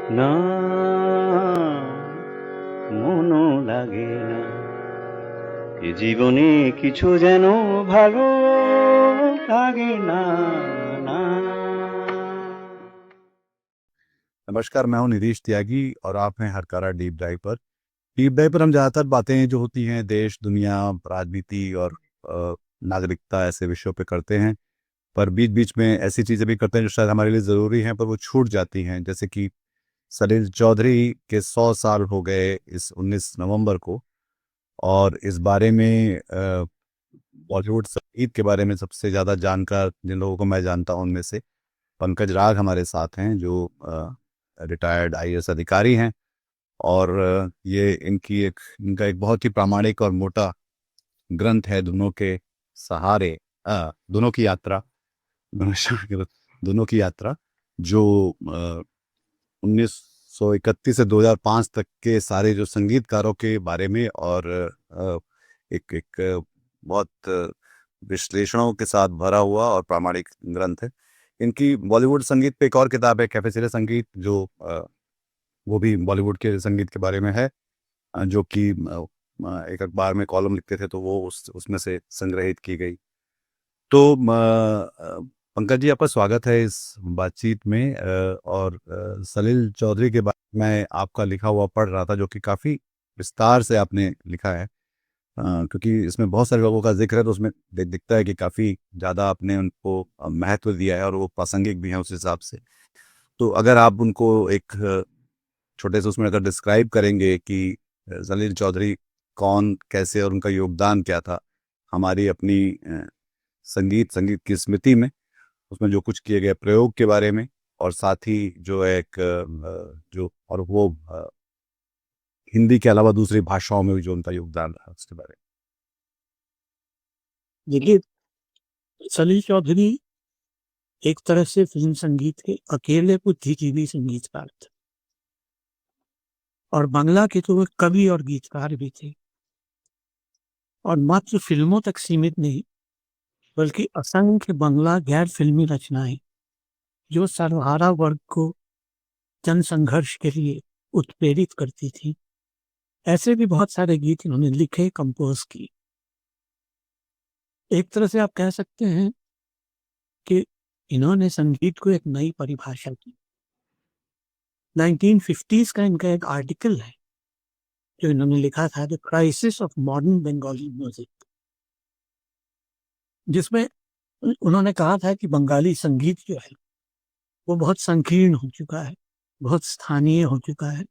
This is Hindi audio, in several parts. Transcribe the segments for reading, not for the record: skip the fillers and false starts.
না মনও লাগে না এ জীবনে কিছু যেন ভালো লাগে না না। नमस्कार, मैं हूं निधीश त्यागी और आप हैं हरकारा डीप डाइव पर। डीप डाइव पर हम ज़्यादातर बातें जो होती हैं देश, दुनिया, राजनीति और नागरिकता ऐसे विषयों पे करते हैं। पर बीच बीच में ऐसी चीज़ें भी करते हैं जो शायद हमारे लिए ज़रूरी हैं पर वो छूट जाती हैं। जैसे कि सलील चौधरी के 100 साल हो गए इस 19 नवंबर को। और इस बारे में बॉलीवुड संगीत के बारे में सबसे ज़्यादा जानकार जिन लोगों को मैं जानता हूँ उनमें से पंकज राग हमारे साथ हैं, जो रिटायर्ड आईएएस अधिकारी हैं। और ये इनका एक बहुत ही प्रामाणिक और मोटा ग्रंथ है, दोनों के सहारे, दोनों की यात्रा, दोनों की यात्रा, जो 1931 से 2005 तक के सारे जो संगीतकारों के बारे में और एक एक बहुत विश्लेषणों के साथ भरा हुआ और प्रामाणिक ग्रंथ है। इनकी बॉलीवुड संगीत पे एक और किताब है, कैफे संगीत, जो वो भी बॉलीवुड के संगीत के बारे में है, जो कि एक अखबार में कॉलम लिखते थे तो वो उसमें से संग्रहित की गई। तो पंकज जी, आपका स्वागत है इस बातचीत में। और सलील चौधरी के बारे में मैं आपका लिखा हुआ पढ़ रहा था, जो कि काफ़ी विस्तार से आपने लिखा है, क्योंकि इसमें बहुत सारे लोगों का जिक्र है, तो उसमें दिखता है कि काफ़ी ज़्यादा आपने उनको महत्व दिया है और वो प्रासंगिक भी हैं उस हिसाब से। तो अगर आप उनको एक छोटे से उसमें अगर डिस्क्राइब करेंगे कि सलील चौधरी कौन, कैसे और उनका योगदान क्या था हमारी अपनी संगीत की स्मृति में, उसमें जो कुछ किए गए प्रयोग के बारे में, और साथ ही जो एक जो और वो हिंदी के अलावा दूसरी भाषाओं में भी जो उनका योगदान रहा उसके बारे में। देखिए, सलील चौधरी एक तरह से फिल्म संगीत के अकेले बुद्धिजीवी संगीतकार थे, और बांग्ला के तो वे कवि और गीतकार भी थे, और मात्र फिल्मों तक सीमित नहीं बल्कि असंख्य बांग्ला गैर फिल्मी रचनाएं जो सर्वहारा वर्ग को जन संघर्ष के लिए उत्प्रेरित करती थी, ऐसे भी बहुत सारे गीत इन्होंने लिखे, कंपोज किए। एक तरह से आप कह सकते हैं कि इन्होंने संगीत को एक नई परिभाषा दी। 1950s का इनका एक आर्टिकल है जो इन्होंने लिखा था, the crisis of modern Bengali music, जिसमें उन्होंने कहा था कि बंगाली संगीत जो है वो बहुत संकीर्ण हो चुका है, बहुत स्थानीय हो चुका है,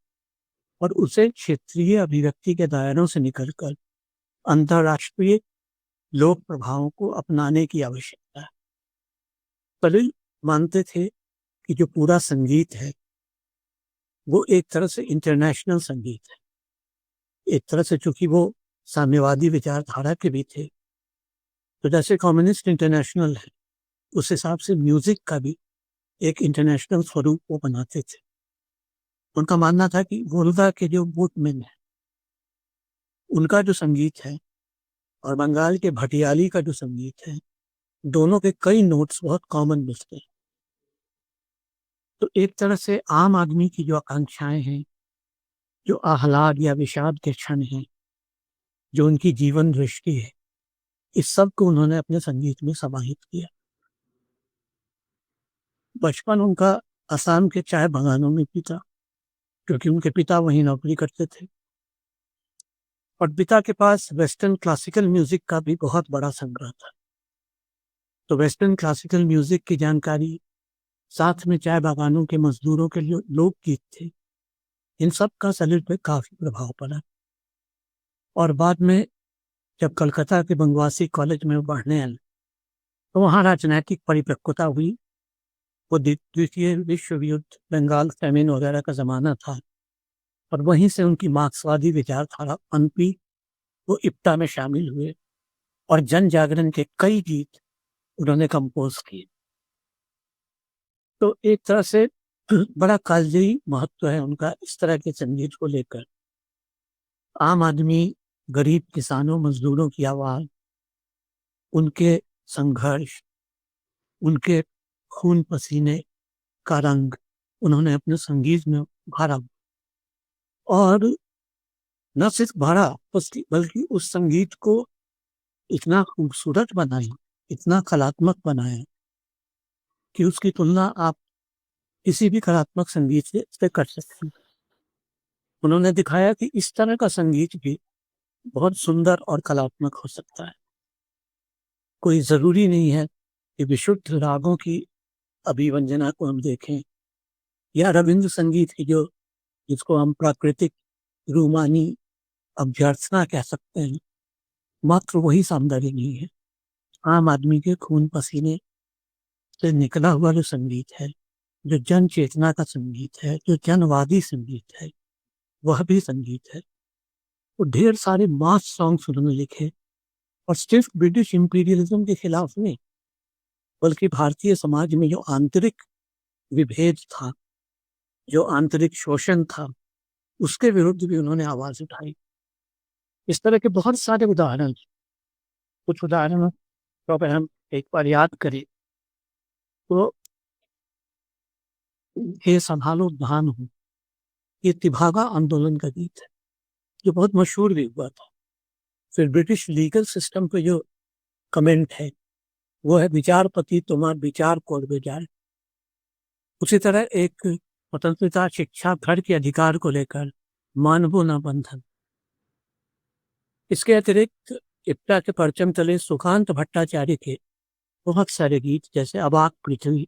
और उसे क्षेत्रीय अभिव्यक्ति के दायरों से निकलकर अंतर्राष्ट्रीय लोक प्रभावों को अपनाने की आवश्यकता है। सलील मानते थे कि जो पूरा संगीत है वो एक तरह से इंटरनेशनल संगीत है। एक तरह से चूंकि वो साम्यवादी विचारधारा के भी थे, तो जैसे कम्युनिस्ट इंटरनेशनल है, उस हिसाब से म्यूजिक का भी एक इंटरनेशनल स्वरूप वो बनाते थे। उनका मानना था कि वोल्गा के जो वुडमेन है उनका जो संगीत है और बंगाल के भटियाली का जो संगीत है, दोनों के कई नोट्स बहुत कॉमन मिलते हैं। तो एक तरह से आम आदमी की जो आकांक्षाएं हैं, जो आह्लाद या विषाद के क्षण हैं, जो उनकी जीवन दृष्टि है, इस सब को उन्होंने अपने संगीत में समाहित किया। बचपन उनका असम के चाय बागानों में बीता, क्योंकि उनके पिता वहीं नौकरी करते थे, और पिता के पास वेस्टर्न क्लासिकल म्यूजिक का भी बहुत बड़ा संग्रह था। तो वेस्टर्न क्लासिकल म्यूजिक की जानकारी, साथ में चाय बागानों के मजदूरों के लिए लोकगीत थे, इन सब का सलील पे काफी प्रभाव पड़ा। और बाद में जब कलकत्ता के बंगवासी कॉलेज में पढ़ने आए तो वहाँ राजनैतिक परिपक्वता हुई। वो द्वितीय विश्व युद्ध, बंगाल फैमिन वगैरह का जमाना था, और वहीं से उनकी मार्क्सवादी विचारधारा पनपी। वो इप्टा में शामिल हुए और जन जागरण के कई गीत उन्होंने कंपोज किए। तो एक तरह से बड़ा कालजयी महत्व है उनका इस तरह के संगीत को लेकर। आम आदमी, गरीब किसानों, मजदूरों की आवाज, उनके संघर्ष, उनके खून पसीने का रंग, उन्होंने अपने संगीत में भरा, और न सिर्फ भरा बल्कि उस संगीत को इतना खूबसूरत बनाया, इतना कलात्मक बनाया कि उसकी तुलना आप किसी भी कलात्मक संगीत से कर सकते हैं। उन्होंने दिखाया कि इस तरह का संगीत भी बहुत सुंदर और कलात्मक हो सकता है। कोई ज़रूरी नहीं है कि विशुद्ध रागों की अभिव्यंजना को हम देखें, या रविंद्र संगीत की जिसको हम प्राकृतिक रूमानी अभ्यर्थना कह सकते हैं, मात्र वही सौंदर्य नहीं है। आम आदमी के खून पसीने से निकला हुआ जो संगीत है, जो जन चेतना का संगीत है, जो जनवादी संगीत है, वह भी संगीत है। तो ढेर सारे मास सॉन्ग्स उन्होंने लिखे, और सिर्फ ब्रिटिश इंपीरियलिज्म के खिलाफ नहीं, बल्कि भारतीय समाज में जो आंतरिक विभेद था, जो आंतरिक शोषण था, उसके विरुद्ध भी उन्होंने आवाज उठाई। इस तरह के बहुत सारे उदाहरण, कुछ उदाहरण तो अगर हम एक बार याद करें तो हे संभालो धान हो, ये तिभागा आंदोलन का गीत है, जो बहुत मशहूर भी हुआ था। फिर ब्रिटिश लीगल सिस्टम पे जो कमेंट है वो है विचारपति तुम्हार विचार कोड बेजार। उसी तरह एक स्वतंत्रता शिक्षा घर के अधिकार को लेकर मानवो न बंधन। इसके अतिरिक्त इप्टा के परचम तले सुकांत भट्टाचार्य के बहुत सारे गीत, जैसे अबाक पृथ्वी,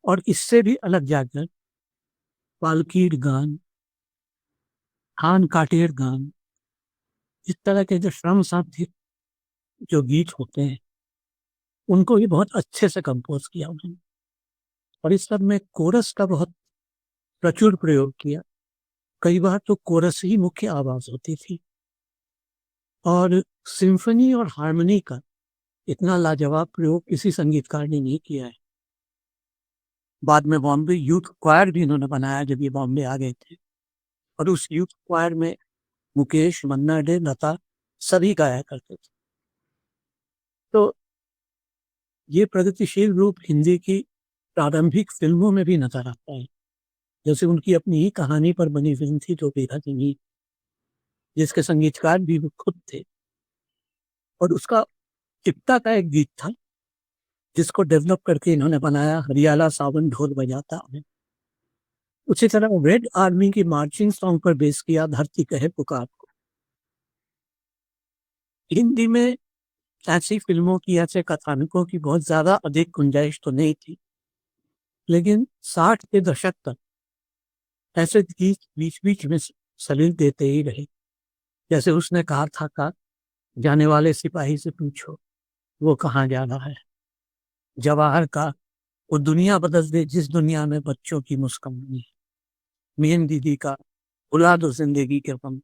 और इससे भी अलग जाकर पालकीर गान, खान काटेर गान, इस तरह के जो श्रम साध्य जो गीत होते हैं, उनको भी बहुत अच्छे से कंपोज किया उन्होंने। और इस सब में कोरस का बहुत प्रचुर प्रयोग किया। कई बार तो कोरस ही मुख्य आवाज होती थी। और सिम्फनी और हार्मनी का इतना लाजवाब प्रयोग किसी संगीतकार ने नहीं किया है। बाद में बॉम्बे यूथ क्वायर भी इन्होंने बनाया जब ये बॉम्बे आ गए थे, और उस यूथ क्वायर में मुकेश, मन्ना डे, लता सभी गाया करते थे। तो ये प्रगतिशील रूप हिंदी की प्रारंभिक फिल्मों में भी नजर आता है। जैसे उनकी अपनी ही कहानी पर बनी फिल्म थी जो बेघा जमीन, जिसके संगीतकार भी वो खुद थे, और उसका इप्टा का एक गीत था जिसको डेवलप करके इन्होंने बनाया, हरियाला सावन ढोल बजाता है। उसी तरह रेड आर्मी की मार्चिंग सॉन्ग पर बेस किया धरती कहे पुकार को। हिंदी में ऐसी फिल्मों की, ऐसे कथानकों की बहुत ज्यादा अधिक गुंजाइश तो नहीं थी, लेकिन 60 के दशक तक ऐसे गीत बीच बीच में सलील देते ही रहे। जैसे उसने कहा था का जाने वाले सिपाही से पूछो वो कहाँ जा रहा है, जवाहर का वो दुनिया बदल दे जिस दुनिया में बच्चों की मुस्कान नहीं, मीन दीदी का भुला दो जिंदगी के गम।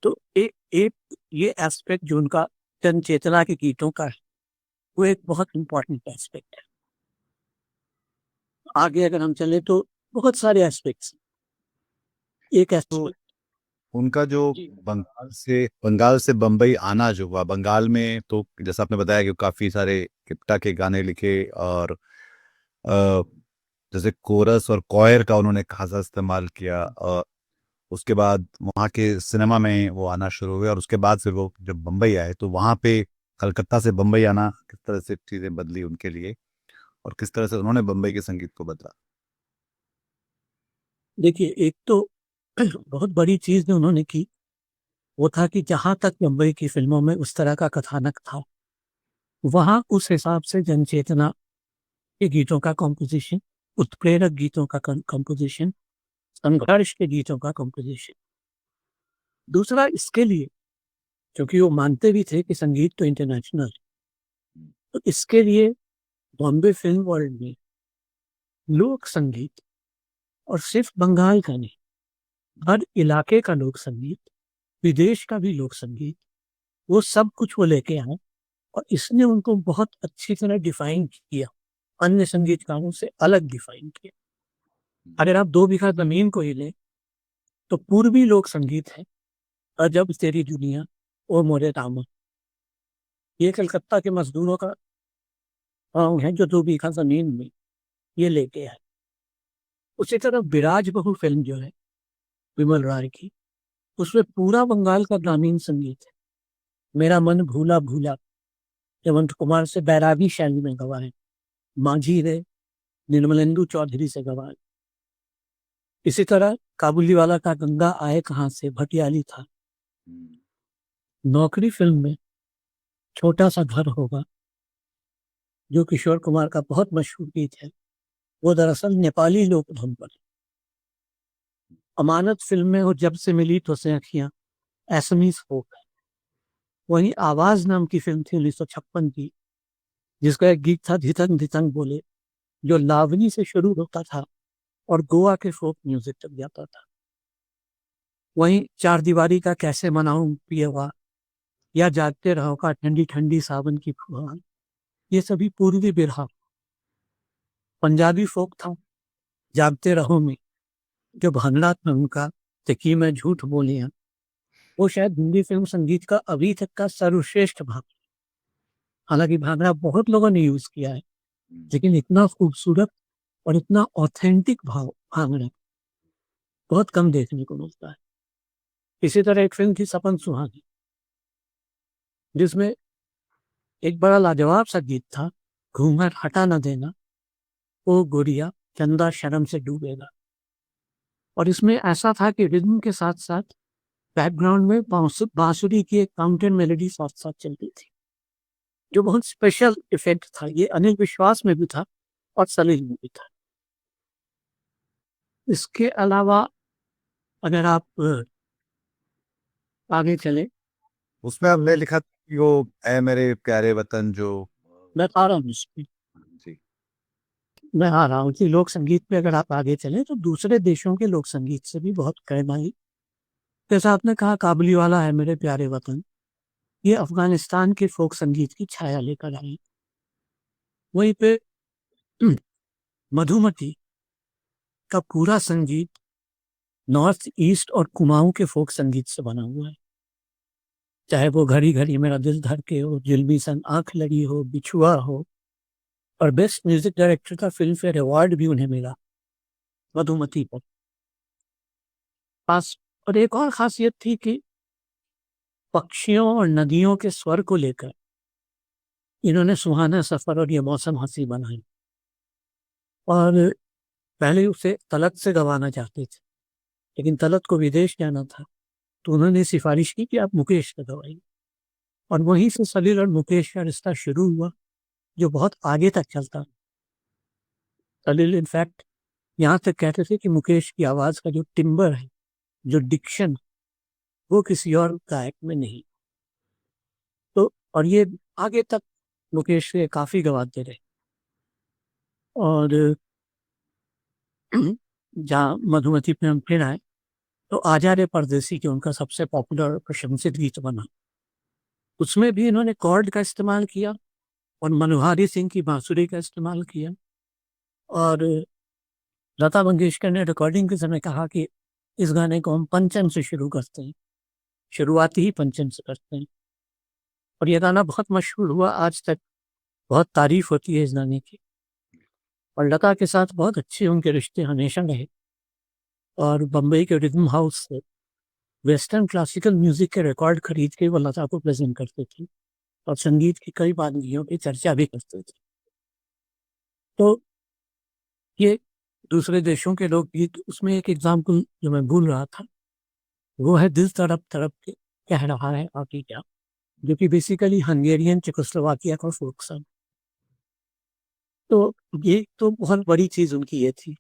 तो एक एक ये एस्पेक्ट जो उनका जन चेतना के गीतों का है, वो एक बहुत इंपॉर्टेंट एस्पेक्ट है। आगे अगर हम चले तो बहुत सारे एस्पेक्ट्स। एक तो एस्पेक्ट उनका जो जी बंगाल से बम्बई आना जो हुआ, बंगाल में तो जैसा आपने बताया कि काफी सारे किप्टा के गाने लिखे, और अ, जैसे कोरस और कॉयर का उन्होंने खासा इस्तेमाल किया। उसके बाद वहाँ के सिनेमा में वो आना शुरू हुए, और उसके बाद फिर वो जब बम्बई आए तो वहाँ पे कलकत्ता से बम्बई आना किस तरह से चीजें बदली उनके लिए, और किस तरह से उन्होंने बम्बई के संगीत को बदला। देखिए, एक तो बहुत बड़ी चीज जो उन्होंने की वो था कि जहां तक मुंबई की फिल्मों में उस तरह का कथानक था, वहां उस हिसाब से जनचेतना के गीतों का कंपोजिशन, उत्प्रेरक गीतों का कंपोजिशन, संघर्ष के गीतों का कंपोजिशन। दूसरा, इसके लिए क्योंकि वो मानते भी थे कि संगीत तो इंटरनेशनल है, तो इसके लिए बॉम्बे फिल्म वर्ल्ड में लोक संगीत, और सिर्फ बंगाल का नहीं, हर इलाके का लोक संगीत, विदेश का भी लोक संगीत, वो सब कुछ वो लेके आए, और इसने उनको बहुत अच्छी तरह डिफाइन किया, अन्य संगीतकारों से अलग डिफाइन किया। अगर आप 2 बीघा जमीन को ही लें तो पूर्वी लोक संगीत है अजब तेरी दुनिया, ओ मोरे रामा। ये कलकत्ता के मजदूरों का सॉन्ग है जो 2 बीघा जमीन में ये लेके आए। उसी तरह विराज बहू फिल्म जो है विमल राय की, उसमें पूरा बंगाल का ग्रामीण संगीत है। मेरा मन भूला भूला हेमंत कुमार से बैरागी शैली में गवा है, मांझी रे निर्मलेंदु चौधरी से गवा है। इसी तरह काबुली वाला का गंगा आए कहाँ से भटियाली था। नौकरी फिल्म में छोटा सा घर होगा, जो किशोर कुमार का बहुत मशहूर गीत है, वो दरअसल नेपाली लोक धुन पर। अमानत फिल्म में और जब से मिली तो से अखियां एसमीज फोक है। वहीं आवाज नाम की फिल्म थी 1956 की, जिसका एक गीत था धितंग धितंग बोले, जो लावनी से शुरू होता था और गोवा के फोक म्यूजिक तक जाता था। वहीं चार दीवारी का कैसे मनाऊं पिएवा या जागते रहो का ठंडी ठंडी सावन की फुहार, ये सभी पूर्वी बिरहा। पंजाबी फोक था जागते रहो में, जो भांगड़ा था उनका तकी मैं झूठ बोलियां, वो शायद हिंदी फिल्म संगीत का अभी तक का सर्वश्रेष्ठ भाग। हालांकि भांगड़ा बहुत लोगों ने यूज किया है, लेकिन इतना खूबसूरत और इतना ऑथेंटिक भाव भांगड़ा बहुत कम देखने को मिलता है। इसी तरह एक फिल्म थी सपन सुहानी, जिसमें एक बड़ा लाजवाब सा गीत था, घूंघट हटा न देना ओ गोरिया चंदा शर्म से डूबेगा। और इसमें ऐसा था कि रिदम के साथ साथ बैकग्राउंड में बांसुरी की एक काउंटर मेलोडी साथ साथ चलती थी, जो बहुत स्पेशल इफेक्ट था। ये अनिल विश्वास में भी था और सलील में भी था। इसके अलावा अगर आप आगे चले, उसमें हमने लिखा था कि वो ऐ मेरे प्यारे वतन जो मैं आ रहा हूँ इसमें, जी मैं आ रहा हूँ कि लोक संगीत पे अगर आप आगे चले तो दूसरे देशों के लोक संगीत से भी बहुत कहनाई। जैसा आपने कहा काबुली वाला है मेरे प्यारे वतन, ये अफगानिस्तान के फोक संगीत की छाया लेकर आई। वहीं पे मधुमती का पूरा संगीत नॉर्थ ईस्ट और कुमाऊं के फोक संगीत से बना हुआ है। चाहे वो घड़ी घड़ी मेरा दिल धड़के हो, जुल्मी संग आंख लगी हो, बिछुआ हो, और बेस्ट म्यूजिक डायरेक्टर का फिल्म फेयर अवार्ड भी उन्हें मिला मधुमती पर पास। और एक और खासियत थी कि पक्षियों और नदियों के स्वर को लेकर इन्होंने सुहाना सफर और ये मौसम हंसी बनाई। और पहले उसे तलत से गवाना चाहते थे, लेकिन तलत को विदेश जाना था, तो उन्होंने सिफारिश की कि आप मुकेश का गवाइए। और वहीं से सलील और मुकेश का रिश्ता शुरू हुआ, जो बहुत आगे तक चलता। सलील इनफैक्ट यहाँ तक कहते थे कि मुकेश की आवाज का जो टिम्बर है, जो डिक्शन, वो किसी और गायक में नहीं। तो और ये आगे तक मुकेश से काफी गवाते रहे। और जहाँ मधुमती पे हम फिर आए तो आजा रे परदेसी के उनका सबसे पॉपुलर और प्रशंसित गीत बना। उसमें भी इन्होंने कॉर्ड का इस्तेमाल किया और मनोहारी सिंह की बांसुरी का इस्तेमाल किया। और लता मंगेशकर ने रिकॉर्डिंग के समय कहा कि इस गाने को हम पंचम से शुरू करते हैं, शुरुआती ही पंचम से करते हैं। और यह गाना बहुत मशहूर हुआ, आज तक बहुत तारीफ होती है इस गाने की। और लता के साथ बहुत अच्छे उनके रिश्ते हमेशा रहे। और बम्बई के रिदम हाउस से वेस्टर्न क्लासिकल म्यूजिक के रिकॉर्ड खरीद के वो लता को प्रेजेंट करते थे और संगीत की कई बानगियों की चर्चा भी करते थे। तो ये दूसरे देशों के लोकगीत, उसमें एक एग्जाम्पल जो मैं भूल रहा था, वो है दिल तड़प तड़प के कह रहा है आकी क्या, जो कि बेसिकली हंगेरियन चेकोस्लोवाकिया का फोक सॉन्ग। तो ये तो बहुत बड़ी चीज उनकी ये थी।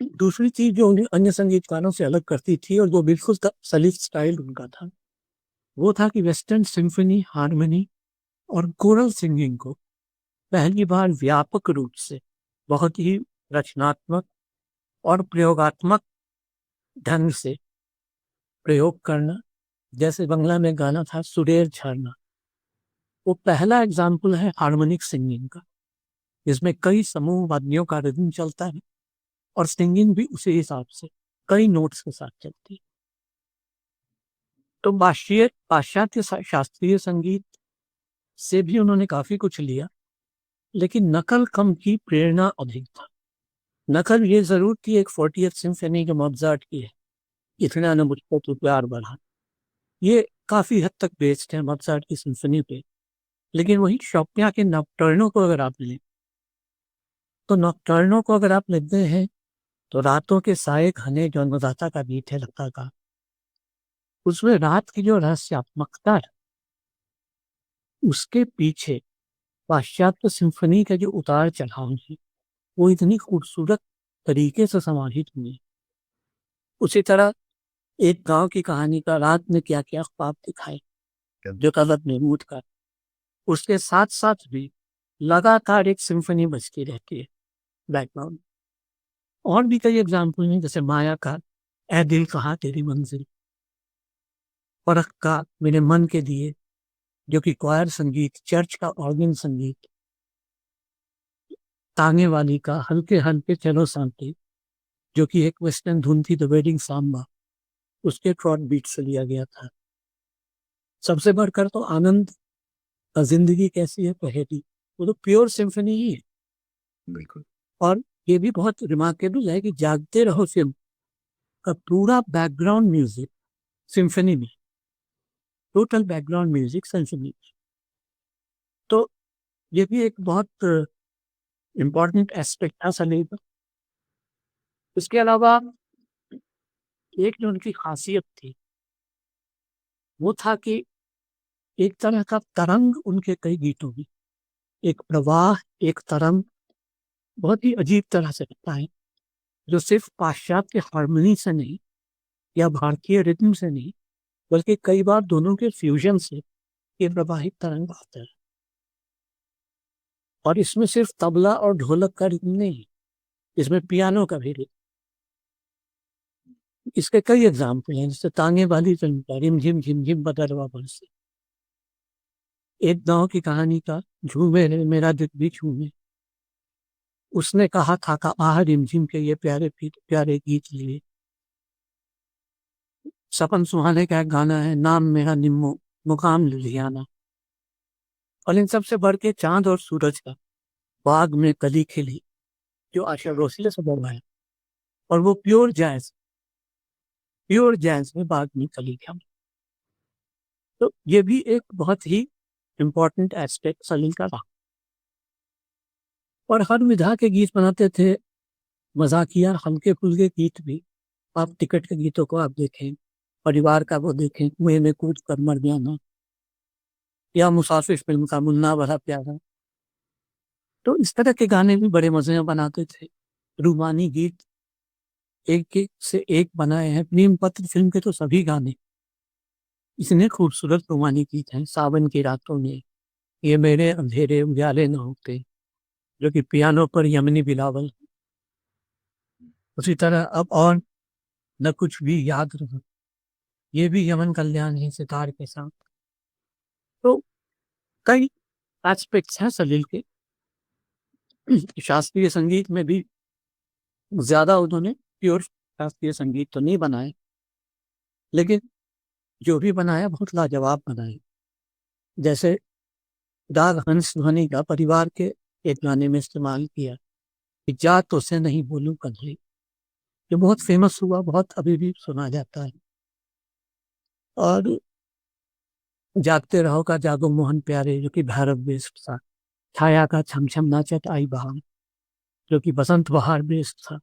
दूसरी चीज जो उन्हें अन्य संगीतकारों से अलग करती थी और जो बिल्कुल सलीफ स्टाइल उनका था, वो था कि वेस्टर्न सिम्फनी, हारमोनी और कोरल सिंगिंग को पहली बार व्यापक रूप से बहुत ही रचनात्मक और प्रयोगात्मक ढंग से प्रयोग करना। जैसे बंगला में गाना था सुरेर झरना, वो पहला एग्जाम्पल है हार्मोनिक सिंगिंग का, जिसमें कई समूह वाद्यों का रिदम चलता है और सिंगिंग भी उसी हिसाब से कई नोट्स के साथ चलती है। तो पाश्चात्य शास्त्रीय संगीत से भी उन्होंने काफी कुछ लिया, लेकिन नकल कम की, प्रेरणा अधिक था। नकल ये जरूर थी एक 40th सिम्फनी जो मोज़ार्ट की है, इतना न मुझको तू प्यार बढ़ा, ये काफी हद तक बेस्ड है मोज़ार्ट की सिम्फनी पे। लेकिन वही शोपेन के नॉकटर्नों को अगर आप लें, तो नॉकटर्नों को अगर आप लेते हैं तो रातों के साए घने जो अन्नदाता का गीत है लता का, उसमें रात की जो रहस्यात्मकता है, उसके पीछे पाश्चात्य सिम्फनी के जो उतार चढ़ाव है वो इतनी खूबसूरत तरीके से समाहित हुए। उसी तरह एक गांव की कहानी का रात में क्या क्या ख्वाब दिखाए जो कलर महमूद का, उसके साथ साथ भी लगातार एक सिम्फनी बजती रहती है बैकग्राउंड। और भी कई एग्जाम्पल हैं, जैसे माया का ए दिल कहाँ तेरी मंजिल, परख का मेरे मन के दिए जो कि क्वायर संगीत, चर्च का ऑर्गन संगीत, तांगे वाली का हल्के हल्के चलो शांति जो कि एक वेस्टर्न धुन थी, द वेडिंग सांबा, उसके ट्रॉट बीट से लिया गया था। सबसे बढ़कर तो आनंद का जिंदगी कैसी है पहेली, वो तो प्योर सिम्फनी ही है। बिल्कुल। और ये भी बहुत रिमार्केबल है कि जागते रहो फिल्म का पूरा बैकग्राउंड म्यूजिक सिम्फनी में, टोटल बैकग्राउंड म्यूजिक सिम्फनी। तो ये भी एक बहुत इम्पोर्टेंट एस्पेक्ट था सलील का। इसके अलावा एक जो उनकी खासियत थी वो था कि एक तरह का तरंग उनके कई गीतों में, एक प्रवाह, एक तरंग बहुत ही अजीब तरह से लगता है, जो सिर्फ पाश्चात्य हारमोनी से नहीं या भारतीय रिद्म से नहीं, बल्कि कई बार दोनों के फ्यूजन से ये प्रवाहित तरंग आता है। और इसमें सिर्फ तबला और ढोलक का रिद्म नहीं, इसमें पियानो का भी रिद्म। इसके कई एग्जाम्पल हैं, जैसे तांगे वाली फिल्म का रिम झिम झिम झिम बदलवा बरसे, एक गांव की कहानी का झूमे रे मेरा दिल भी झूमे, उसने कहा था का आह रिमझिम के ये प्यारे प्यारे गीत लिए। सपन सुहाने का एक गाना है, नाम मेरा निम्मो मुकाम लुधियाना। और इन सबसे बढ़ के चांद और सूरज का बाग में कली खिली, जो आशा भोसले से बोला है, और वो प्योर जैज में बाग में कली खिली। तो ये भी एक बहुत ही इम्पोर्टेंट एस्पेक्ट सलील का था। और हर विधा के गीत बनाते थे, मजाकिया हल्के फुल्के गीत भी। आप टिकट के गीतों को आप देखें, परिवार का वो देखें, कुएं में कूद कर मर जाना, या मुसाफिर फिल्म का मुन्ना बड़ा प्यारा। तो इस तरह के गाने भी बड़े मजे में बनाते थे। रूमानी गीत एक एक से एक बनाए हैं, प्रेम पत्र फिल्म के तो सभी गाने इतने खूबसूरत रूमानी गीत हैं। सावन की रातों में, ये मेरे अंधेरे उजाले न होते, जो कि पियानो पर यमनी बिलावल। उसी तरह अब और न कुछ भी याद रहा, ये भी यमन कल्याण है सितार के साथ। तो कई एस्पेक्ट्स हैं सलील के। शास्त्रीय संगीत में भी ज्यादा उन्होंने प्योर शास्त्रीय संगीत तो नहीं बनाए, लेकिन जो भी बनाया बहुत लाजवाब बनाए। जैसे राग हंस ध्वनि का परिवार के एक गाने में इस्तेमाल किया कि जा तो से नहीं बोलूं कन्हई, जो बहुत फेमस हुआ, बहुत अभी भी सुना जाता है। और जागते रहो का जागो मोहन प्यारे, जो कि भैरव बेस्ड था। छाया का छम छम नाचत आई बहार, जो कि बसंत बहार बेस्ड था।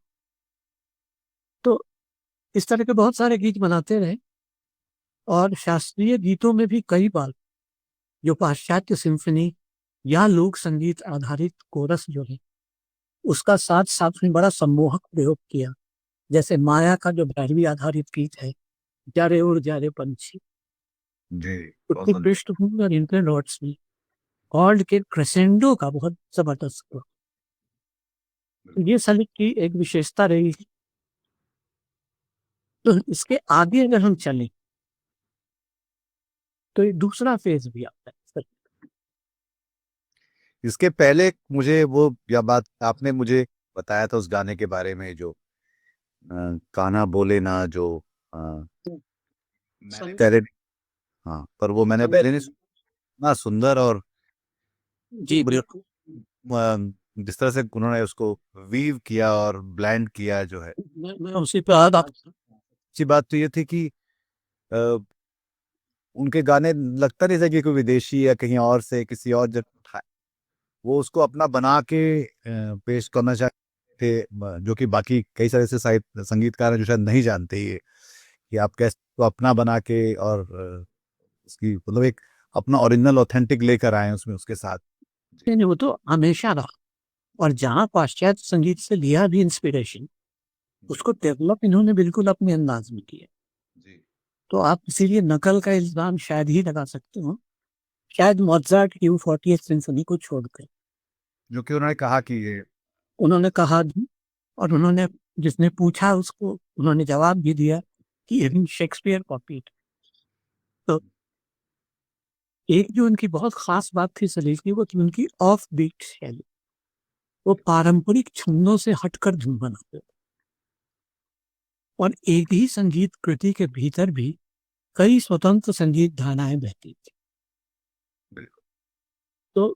तो इस तरह के बहुत सारे गीत बनाते रहे। और शास्त्रीय गीतों में भी कई बार जो पाश्चात्य सिम्फनी या लोक संगीत आधारित कोरस जो है, उसका साथ साथ में बड़ा सम्मोहक प्रयोग किया। जैसे माया का जो भैरवी आधारित गीत है, जारे उड़ जारे पंछी, जी, बहुत उसकी सुंदर। पृष्ठभूमि और इनके नोट्स में कॉर्ड के क्रेसेंडो का बहुत जबरदस्त प्रयोग। तो ये संगीत की एक विशेषता रही है। तो इसके आगे अगर हम चलें तो एक दूसरा फेज भी आता है। इसके पहले मुझे वो या बात आपने मुझे बताया था उस गाने के बारे में जो कान्हा बोले ना, जो मैंने पहले, हाँ, पर वो मैंने पहले नहीं सुना। सुंदर और जी बड़ी बिल्कुल। जिस तरह से उन्होंने उसको वीव किया और ब्लेंड किया जो है, मैं उसी पे आ रहा था। अच्छी बात तो ये थी कि अ, उनके गाने लगता नहीं था कि कोई विदेशी या कहीं और से किसी और जगह, वो उसको अपना बना के पेश करना चाहते थे, जो कि बाकी कई सारे ऐसे साहित्य संगीतकार हैं जो शायद नहीं जानते ये कि आप कैसे तो अपना बना के और उसकी मतलब एक अपना ओरिजिनल ऑथेंटिक लेकर आए हैं उसमें उसके साथ। नहीं नहीं, वो तो हमेशा रहा। और जहाँ पाश्चात्य संगीत से लिया भी इंस्पिरेशन, उसको डेवलप इन्होंने बिल्कुल अपने अंदाज में किया। जी तो आप इसीलिए नकल का इल्जाम शायद ही लगा सकते हो, शायद मोज़ार्ट की 40th सिम्फनी को छोड़कर। जो कि उन्होंने कहा कि ये उन्होंने कहा भी, और उन्होंने, जिसने पूछा उसको उन्होंने जवाब भी दिया कि इवन शेक्सपियर कॉपीड। तो एक जो उनकी बहुत खास बात थी सलील की, वो थी उनकी ऑफ बीट शैली। वो पारंपरिक छंदों से हटकर धुन बनाते थे, और एक ही संगीत कृति के भीतर भी कई स्वतंत्र संगीत धाराएं बहती थी। बिल्कुल तो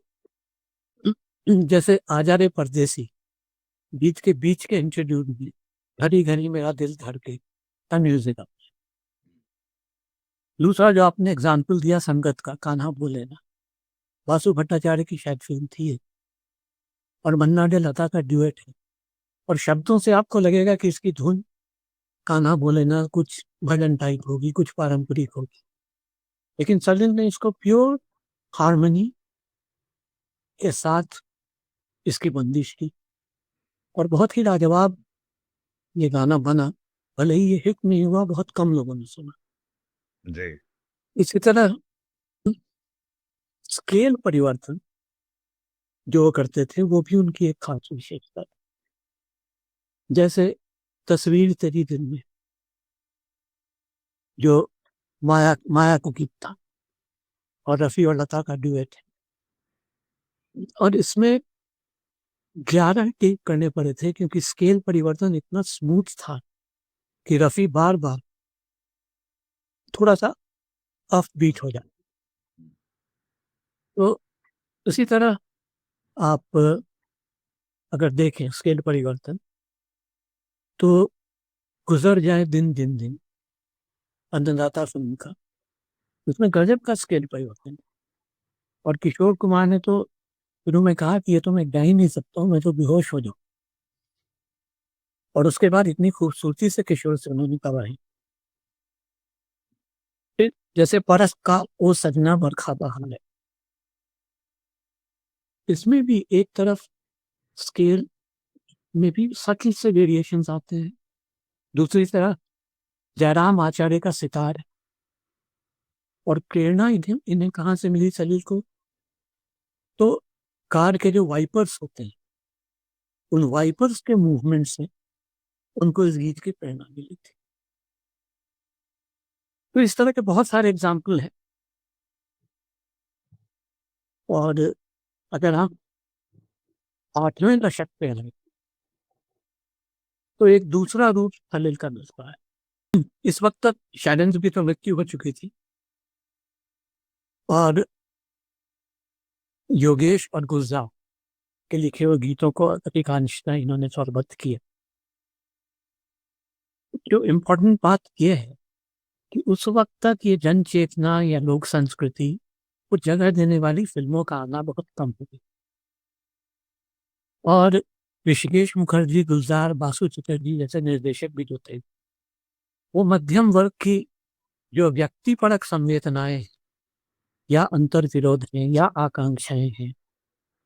जैसे आजा रे परदेसी, बीच के इंट्रोड्यूस में घड़ी घड़ी मेरा दिल धड़के का म्यूजिक। दूसरा जो आपने एग्जाम्पल दिया संगत का, कान्हा बोले ना, वासु भट्टाचार्य की शायद फिल्म थी ये, और मन्ना डे लता का ड्यूएट है। और शब्दों से आपको लगेगा कि इसकी धुन कान्हा बोले ना कुछ भजन टाइप होगी, कुछ पारंपरिक होगी, लेकिन सलिल ने इसको प्योर हारमोनी के साथ इसकी बंदिश की, और बहुत ही लाजवाब ये गाना बना। भले ही ये हिट नहीं हुआ, बहुत कम लोगों ने सुना। जी इसी तरह स्केल परिवर्तन जो वो करते थे, वो भी उनकी एक खास विशेषता थी। जैसे तस्वीर तेरी दिल में, जो माया माया को गीत था, और रफी और लता का ड्यूएट है, और इसमें 11 टेक करने पड़े थे, क्योंकि स्केल परिवर्तन इतना स्मूथ था कि रफी बार बार थोड़ा सा ऑफ बीट हो जाए। तो उसी तरह आप अगर देखें स्केल परिवर्तन, तो गुजर जाए दिन दिन दिन, अन्नदाता फिल्म का, उसमें गजब का स्केल परिवर्तन। और किशोर कुमार ने तो शुरू में कहा कि ये तो मैं गा ही नहीं सकता हूँ, मैं तो बेहोश हो जाऊँ। और उसके बाद इतनी खूबसूरती से किशोर से उन्होंने गवाही। फिर जैसे परस का ओ सजना बरखा बहार है, इसमें भी एक तरफ स्केल में भी सटल से वेरिएशंस आते हैं, दूसरी तरफ जयराम आचार्य का सितार है। और प्रेरणा इन्हें इन्हें कहाँ से मिली सलील को? तो कार के जो वाइपर्स होते हैं, उन वाइपर्स के मूवमेंट से उनको इस गीत की प्रेरणा मिली थी। तो इस तरह के बहुत सारे एग्जाम्पल हैं। और अगर हम 8वें दशक पे आए, तो एक दूसरा रूप सलील का मिलता है। इस वक्त तक शैलेंद्र की तो मृत्यु हो चुकी थी, और योगेश और गुलजार के लिखे हुए गीतों को अधिकांशतः इन्होंने स्वरबद्ध किया। जो इम्पोर्टेंट बात यह है कि उस वक्त तक ये जन चेतना या लोक संस्कृति को जगह देने वाली फिल्मों का आना बहुत कम हो गया। और ऋषिकेश मुखर्जी, गुलजार, बासु चटर्जी जैसे निर्देशक भी जो थे, वो मध्यम वर्ग की जो व्यक्तिपरक संवेदनाएं या अंतर विरोध हैं या आकांक्षाएं हैं,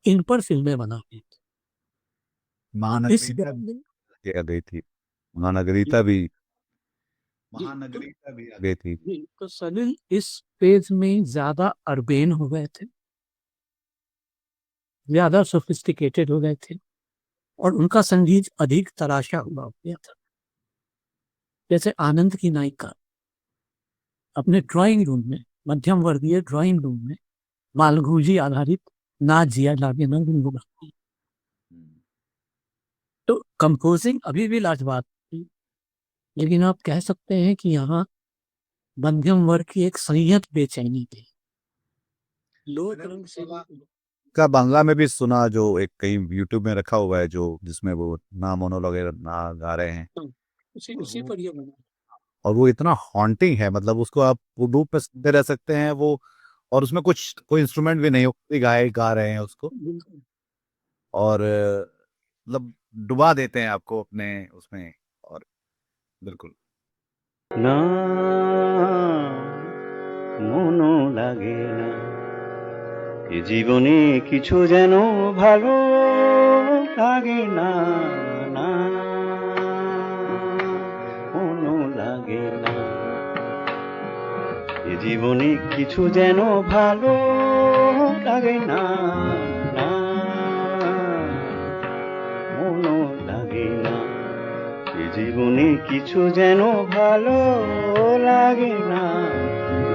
इन पर फिल्में बनाते थे। महानगरीता भी आ गई थी, महानगरीता भी महानगरीता भी आ गई थी। तो सलील इस फेज में ज्यादा अर्बेन हो गए थे, ज्यादा सोफिस्टिकेटेड हो गए थे, और उनका संगीत अधिक तराशा हुआ हो गया था। जैसे आनंद की नायिका अपने ड्राइंग रूम में, मध्यम वर्गीय ड्राइंग रूम में, मालगुजी आधारित ना जिया लागे ना गुनगुनाती। तो कंपोजिंग अभी भी लाजवाब थी, लेकिन आप कह सकते हैं कि यहाँ मध्यम वर्ग की एक संयत बेचैनी थी। लो तरंग से का बांग्ला में भी सुना, जो एक कहीं यूट्यूब में रखा हुआ है, जो जिसमें वो ना मोनोलॉग ना गा रहे हैं, उसी उसी पर ये बना। और वो इतना हॉन्टिंग है, मतलब उसको आप वो लूप में सुनते रह सकते हैं वो, और उसमें कुछ कोई इंस्ट्रूमेंट भी नहीं हो, गा रहे हैं उसको, बिल्कुल। और मतलब डुबा देते हैं आपको अपने उसमें, और बिल्कुल না মনও লাগে না এ জীবনে কিছু যেন ভালো লাগে না না মনও লাগে না এ জীবনে কিছু যেন ভালো লাগে না না মনও লাগে না এ জীবনে কিছু যেন ভালো লাগে না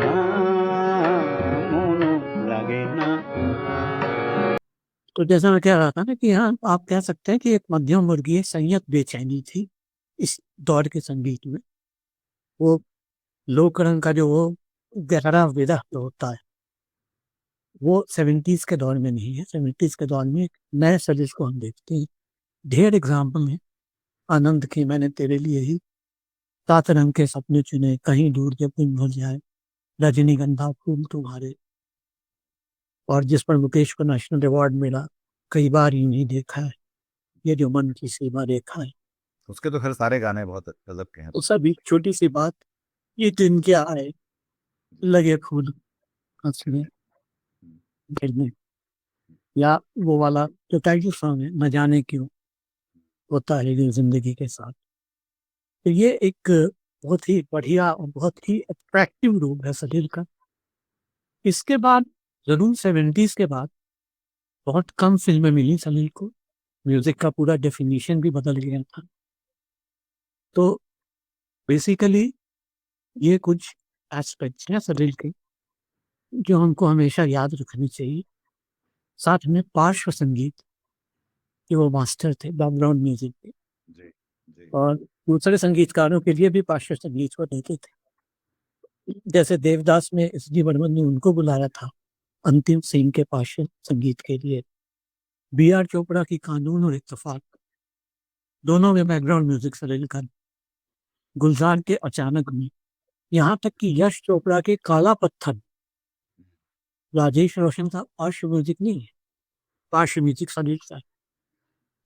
না মনও লাগে না तो जैसा मैं कह रहा था ना कि हाँ, आप कह सकते हैं कि एक मध्यम वर्गीय संयत बेचैनी थी इस दौर के संगीत में। वो लोक रंग का जो वो गहरा विरह होता है, वो 70s के दौर में नहीं है। 70s के दौर में एक नए सजिश को हम देखते हैं। ढेर एग्जाम्पल है। आनंद की मैंने तेरे लिए ही, सात रंग के सपने चुने, कहीं दूर जब दिन भूल जाए, रजनीगंधा फूल तुम्हारे, और जिस पर मुकेश को नेशनल अवार्ड मिला, कई बार यूं ही देखा है, ये जो मन की सीमा रेखा है। उसके तो खैर सारे गाने बहुत गजब के हैं। तो सब एक छोटी सी बात, ये दिन क्या आए, लगे फूल हंसने गिरने, या वो वाला जो टाइटल सॉन्ग है, न जाने क्यों होता है ये जिंदगी के साथ। तो ये एक बहुत ही बढ़िया और बहुत ही अट्रैक्टिव रूप है सलील का। इसके बाद जरूर 70s के बाद बहुत कम फिल्में मिली सलील को। म्यूजिक का पूरा डेफिनेशन भी बदल गया था। तो बेसिकली ये कुछ एस्पेक्ट्स हैं सलील के जो हमको हमेशा याद रखनी चाहिए। साथ में पार्श्व संगीत के वो मास्टर थे, बैकग्राउंड म्यूजिक के, जी जी और दूसरे संगीतकारों के लिए भी पार्श्व संगीत को देते थे। जैसे देवदास में एस डी बर्मन ने उनको बुलाया था अंतिम सीन के पार्श्व संगीत के लिए। बी आर चोपड़ा की कानून और इत्तेफाक, दोनों में बैकग्राउंड म्यूजिक सलील का। गुलजार के अचानक में, यहाँ तक कि यश चोपड़ा के काला पत्थर, राजेश रोशन का पार्श्व म्यूजिक नहीं है, पार्श्व म्यूजिक सलील का।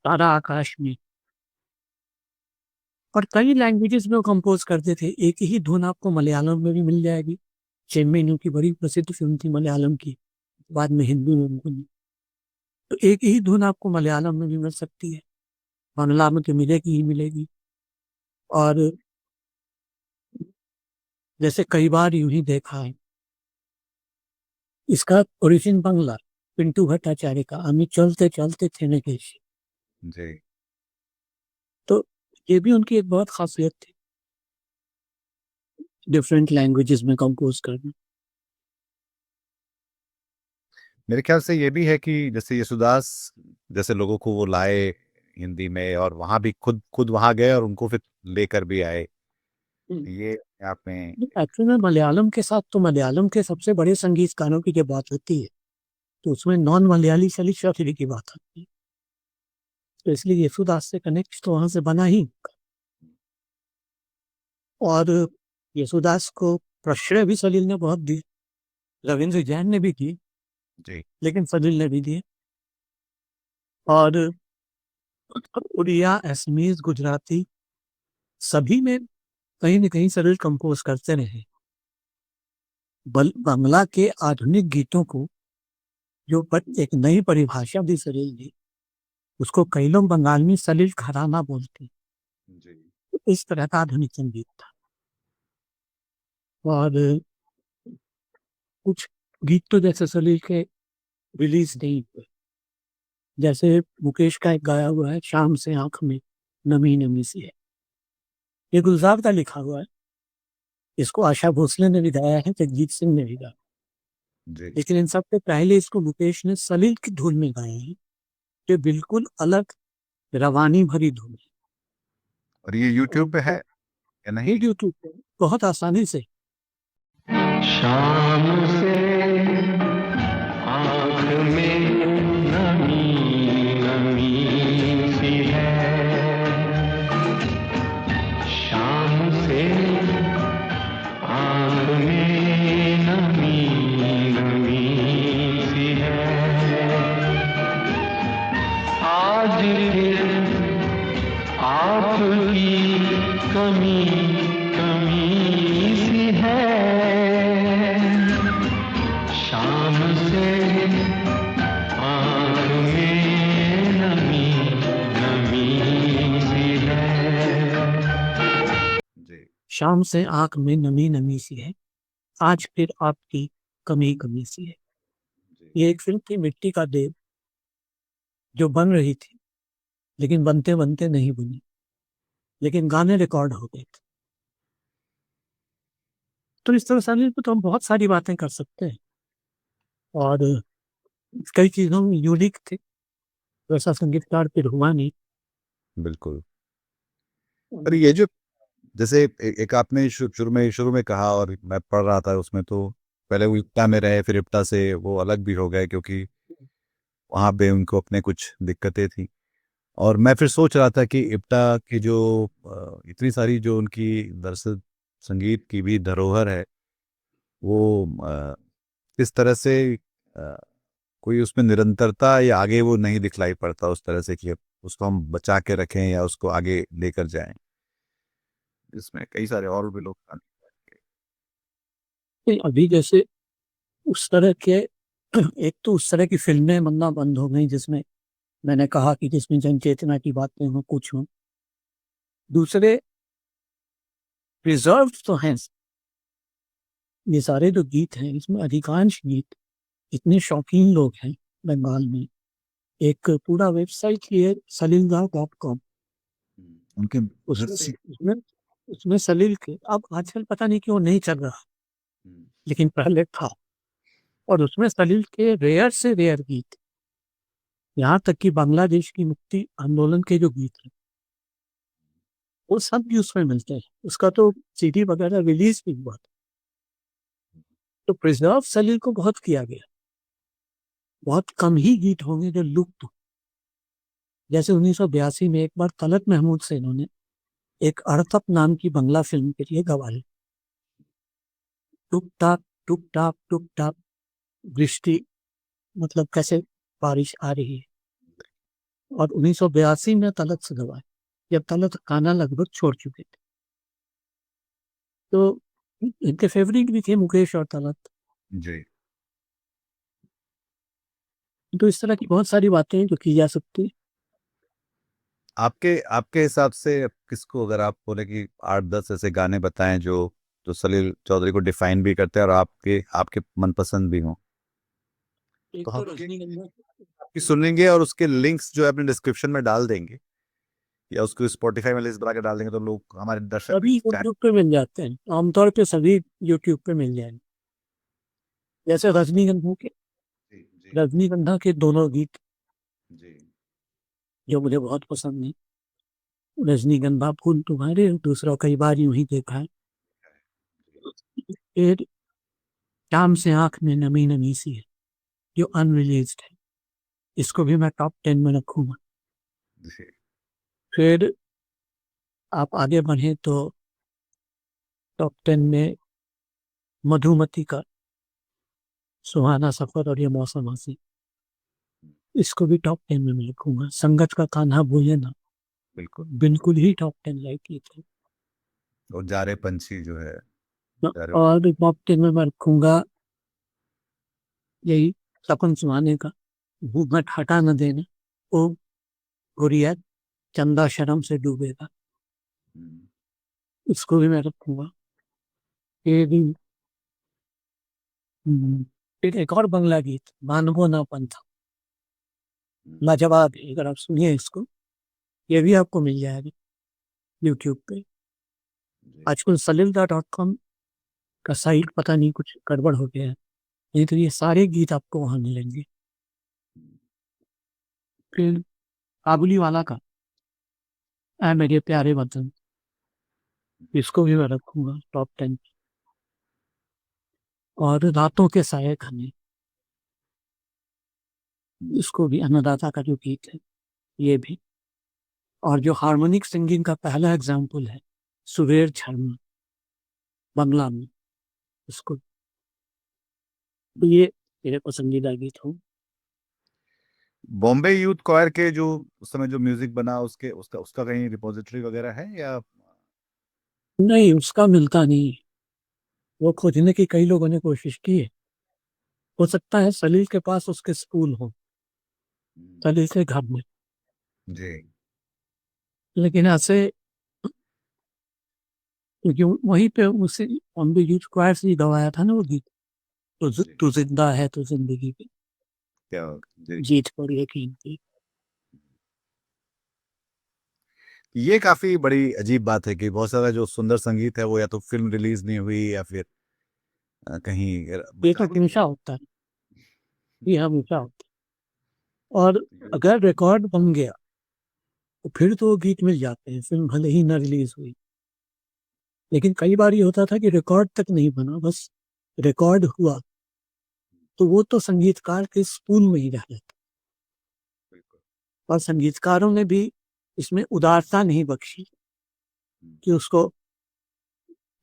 तारा आकाश में, और कई लैंग्वेजेस में वो कंपोज करते थे। एक ही धुन आपको मलयालम में भी मिल जाएगी। चेम्मेनू की बड़ी प्रसिद्ध फिल्म थी मलयालम की, बाद में हिंदी में बनी। तो एक ही धुन आपको मलयालम में भी मिल सकती है, बांग्ला में तो मिलेगी ही मिलेगी। और जैसे कई बार यूं ही देखा है, इसका ओरिजिन बांग्ला, पिंटू भट्टाचार्य का अमी चलते चलते थे नकेश। जी तो ये भी उनकी एक बहुत खासियत थी, डिफरेंट लैंग्वेजेस में कंपोज करना। मेरे ख्याल से ये भी है कि जैसे यशुदास जैसे लोगों को वो लाए हिंदी में, और वहां भी खुद खुद वहां गए और उनको फिर लेकर भी आए, ये आप में एक्चुअली में मलयालम के साथ, तो मलयालम के सबसे बड़े संगीतकारों की जब बात होती है तो उसमें नॉन मलयाली सलील चौधरी की बात आती है। तो इसलिए यशुदास से कनेक्ट तो वहां से बना ही। और यशुदास को प्रश्रय भी सलील ने बहुत दिए, रविंद्र जैन ने भी की, जी लेकिन सलील ने भी दिए। और उड़िया, असमीज, गुजराती, सभी में कहीं न कहीं सलील कंपोज करते रहे। बांग्ला के आधुनिक गीतों को जो एक नई परिभाषा दी सलील ने, उसको कई लोग बंगाल में सलील घराना बोलते हैं। जी तो इस तरह का आधुनिक संगीत था। और कुछ गीत तो जैसे सलील के रिलीज नहीं हुए, जैसे मुकेश का एक गाया हुआ है, शाम से आंख में नमी नमी सी है, ये गुलजार का लिखा हुआ है। इसको आशा भोसले ने भी गाया है, जगजीत सिंह ने भी गाया, जी लेकिन इन सबसे पहले इसको मुकेश ने सलील की धुन में गाया है, जो बिल्कुल अलग रवानी भरी धुन है। और ये यूट्यूब पे है या नहीं? यूट्यूब पे बहुत आसानी से। शाम से आँख में आपकी कमी कमी सी है, शाम से आग में नमी नमी सी है। जी शाम से आंख में नमी नमी सी है, आज फिर आपकी कमी कमी सी है। जी ये एक फिल्म थी मिट्टी का देव, जो बन रही थी लेकिन बनते बनते नहीं बनी, लेकिन गाने रिकॉर्ड हो गए थे। तो इस तरह से तो हम बहुत सारी बातें कर सकते हैं, और कई चीज़ों में यूनिक थे, वैसा संगीतकार फिर हुआ नहीं। बिल्कुल। पर ये जो जैसे एक आपने शुरू में कहा और मैं पढ़ रहा था उसमें, तो पहले वो इप्टा में रहे, फिर इप्टा से वो अलग भी हो गए क्योंकि वहाँ पे उनको अपने कुछ दिक्कतें थी। और मैं फिर सोच रहा था कि इप्टा की जो इतनी सारी जो उनकी दरअसल संगीत की भी धरोहर है, वो किस तरह से अ, कोई उसमें निरंतरता या आगे वो नहीं दिखलाई पड़ता उस तरह से कि उसको हम बचा के रखें या उसको आगे लेकर जाएं। इसमें कई सारे और भी लोग नहीं, अभी जैसे उस तरह के एक तो उस तरह की फिल्में बनना बंद हो गई जिसमें मैंने कहा कि जिसमें जन चेतना की बातें हों, कुछ हों। दूसरे प्रिजर्व तो हैं, ये सारे जो गीत हैं इसमें अधिकांश गीत, इतने शौकीन लोग हैं बंगाल में। एक पूरा वेबसाइट ही है सलीलगाह.com, उनके घर उसमें से उसमें उसमें सलील के, अब आजकल पता नहीं क्यों नहीं चल रहा, लेकिन पहले था। और उसमें सलील के रेयर से रेयर गीत, यहाँ तक कि बांग्लादेश की मुक्ति आंदोलन के जो गीत हैं वो सब भी उसमें मिलते हैं। उसका तो सीडी वगैरह रिलीज भी हुआ था। तो प्रिजर्व सलील को बहुत किया गया, बहुत कम ही गीत होंगे जो लुप्त हो। जैसे 1982 में एक बार तलत महमूद से इन्होंने एक अर्थप नाम की बंगला फिल्म के लिए गवाही, टुक टाप वृष्टि, मतलब कैसे बारिश आ रही है, और 1982 में तलत से गवाही, जब तलत गाना लगभग छोड़ चुके थे। तो इनके फेवरेट भी थे मुकेश और तलत। जी तो इस तरह की बहुत सारी बातें हैं जो की जा सकती है। आपके आपके हिसाब से किसको, अगर आप बोले कि 8-10 ऐसे गाने बताएं जो जो सलील चौधरी को डिफाइन भी करते हैं और आपके आपके मनपसंद भी हों, एक तो तो हम रजनीगंधा, आपकी सुनेंगे और उसके लिंक्स जो है अपने डिस्क्रिप्शन में डाल देंगे या उसको स्पॉटिफाई में लिस्ट बना के डाल देंगे, तो लोग हमारे दर्शक भी सभी चाहे। यूट्यूब पे मिल जाते हैं, आमतौर पे सभी यूट्यूब पे मिल जाएंगे। जैसे जी जी रजनीगंधा के दोनों गीत जी जो मुझे बहुत पसंद है, रजनीगंधा फूल तुम्हारे, दूसरा कई बार यूं ही देखा है, फिर शाम से आंख में नमी नमी सी है, जो अनरिलीज्ड है, इसको भी मैं टॉप 10 में रखूंगा। जी फिर आप आगे बढ़े तो टॉप 10 में मधुमती का सुहाना सफर और ये मौसम हंसी, इसको भी टॉप 10 में मैं रखूंगा। संगत का कान्हा भूले ना, बिल्कुल। बिल्कुल ही टॉप 10 लाइक की थी। और जा रहे पंछी जो है, जा रहे और टॉप 10 में मैं रखूंगा यही सपन सुहाने का घूंघट हटा न देना, ओ गुड़िया चंदा शर्म से डूबेगा, इसको भी मैं रखूंगा। फिर फिर एक और बंगला गीत मानवो ना पंथा, लाजवाब है, अगर आप सुनिए इसको, ये भी आपको मिल जाएगा यूट्यूब पे। आजकल सलील.com का साइट पता नहीं कुछ गड़बड़ हो गया है, नहीं तो ये सारे गीत आपको वहां मिलेंगे। फिर काबुली वाला का ऐ मेरे प्यारे वतन, इसको भी मैं रखूंगा टॉप 10। और रातों के साये खने, इसको भी अन्नदाता का जो गीत है ये भी। और जो हार्मोनिक सिंगिंग का पहला एग्जाम्पल है सुरेर शर्मा बंगला में, इसको, तो ये मेरे पसंदीदा गीत हो। बॉम्बे यूथ क्वायर के जो उस समय जो म्यूजिक बना उसके उसका उसका कहीं रिपोजिटरी वगैरह है या? नहीं, उसका मिलता नहीं। वो खोजने की कई लोगों ने कोशिश की है। हो सकता है सलील के पास उसके स्कूल हो, सलील के घर में, जी लेकिन ऐसे क्योंकि वहीं पे उसे बॉम्बे यूथ क्वायर से ही गवाया था ना वो गीत, तू जिंदा है तो जिंदगी की क्या? जी जीत पर यकीन की। ये काफी बड़ी अजीब बात है कि बहुत सारा जो सुंदर संगीत है वो या तो फिल्म रिलीज नहीं हुई या फिर कहीं ये तो हमेशा होता है, ये हमेशा होता है। और अगर रिकॉर्ड बन गया तो फिर तो वो गीत मिल जाते हैं, फिल्म भले ही ना रिलीज हुई। लेकिन कई बार ये होता था कि रिकॉर्ड तक नहीं बना, बस रिकॉर्ड हुआ तो वो तो संगीतकार के स्कूल में ही रह जाता। और संगीतकारों ने भी इसमें उदारता नहीं बख्शी कि उसको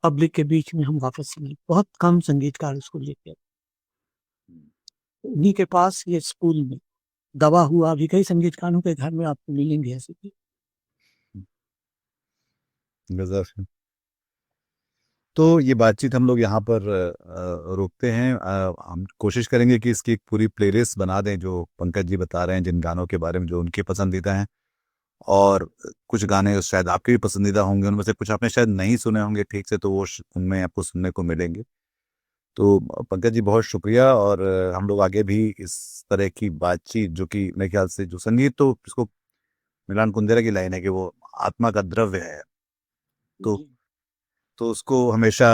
पब्लिक के बीच में हम वापस मिले। बहुत कम संगीतकार उसको लेते, उन्हीं के पास ये स्कूल में दबा हुआ भी कई संगीतकारों के घर में आपको मिलेंगे ऐसे भी। गजब है। तो ये बातचीत हम लोग यहाँ पर रोकते हैं। हम कोशिश करेंगे कि इसकी एक पूरी प्लेलिस्ट बना दें जो पंकज जी बता रहे हैं, जिन गानों के बारे में जो उनके पसंदीदा हैं। और कुछ गाने शायद आपके भी पसंदीदा होंगे, उनमें से कुछ आपने शायद नहीं सुने होंगे ठीक से, तो वो उनमें आपको सुनने को मिलेंगे। तो पंकज जी बहुत शुक्रिया। और हम लोग आगे भी इस तरह की बातचीत, जो कि मेरे ख्याल से जो संगीत, तो इसको मिलान कुंदेरा की लाइन है कि वो आत्मा का द्रव्य है, तो उसको हमेशा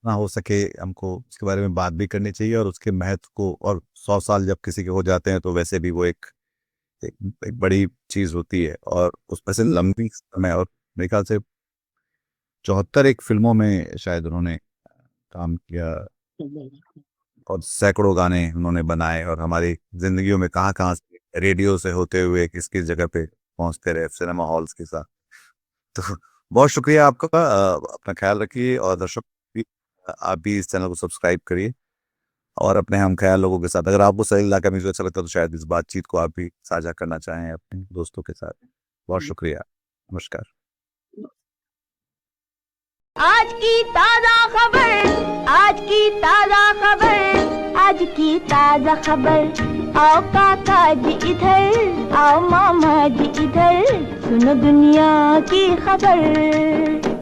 ना हो सके हमको उसके बारे में बात भी करनी चाहिए और उसके महत्व को। और 100 साल जब किसी के हो जाते हैं तो वैसे भी वो एक बड़ी चीज होती है। और उसमें से लंबी समय, और मेरे ख्याल से 74 एक फिल्मों में शायद उन्होंने काम किया और सैकड़ों गाने उन्होंने बनाए, और हमारी जिंदगियों में कहाँ कहाँ से रेडियो से होते हुए किस किस जगह पे पहुंचते रहे, सिनेमा हॉल्स के साथ। तो बहुत शुक्रिया आपका। अपना ख्याल रखिए, और दर्शक भी, आप भी इस चैनल को सब्सक्राइब करिए और अपने हम ख्याल लोगों के साथ, अगर आपको सही इलाका म्यूजिक अच्छा लगता है तो शायद इस बातचीत को आप भी साझा करना चाहें अपने दोस्तों के साथ। बहुत शुक्रिया, नमस्कार। आज की ताजा खबर, आज की ताजा खबर, आज की ताजा खबर। आओ काका जी इधर, आओ मामा जी इधर, सुनो दुनिया की खबर।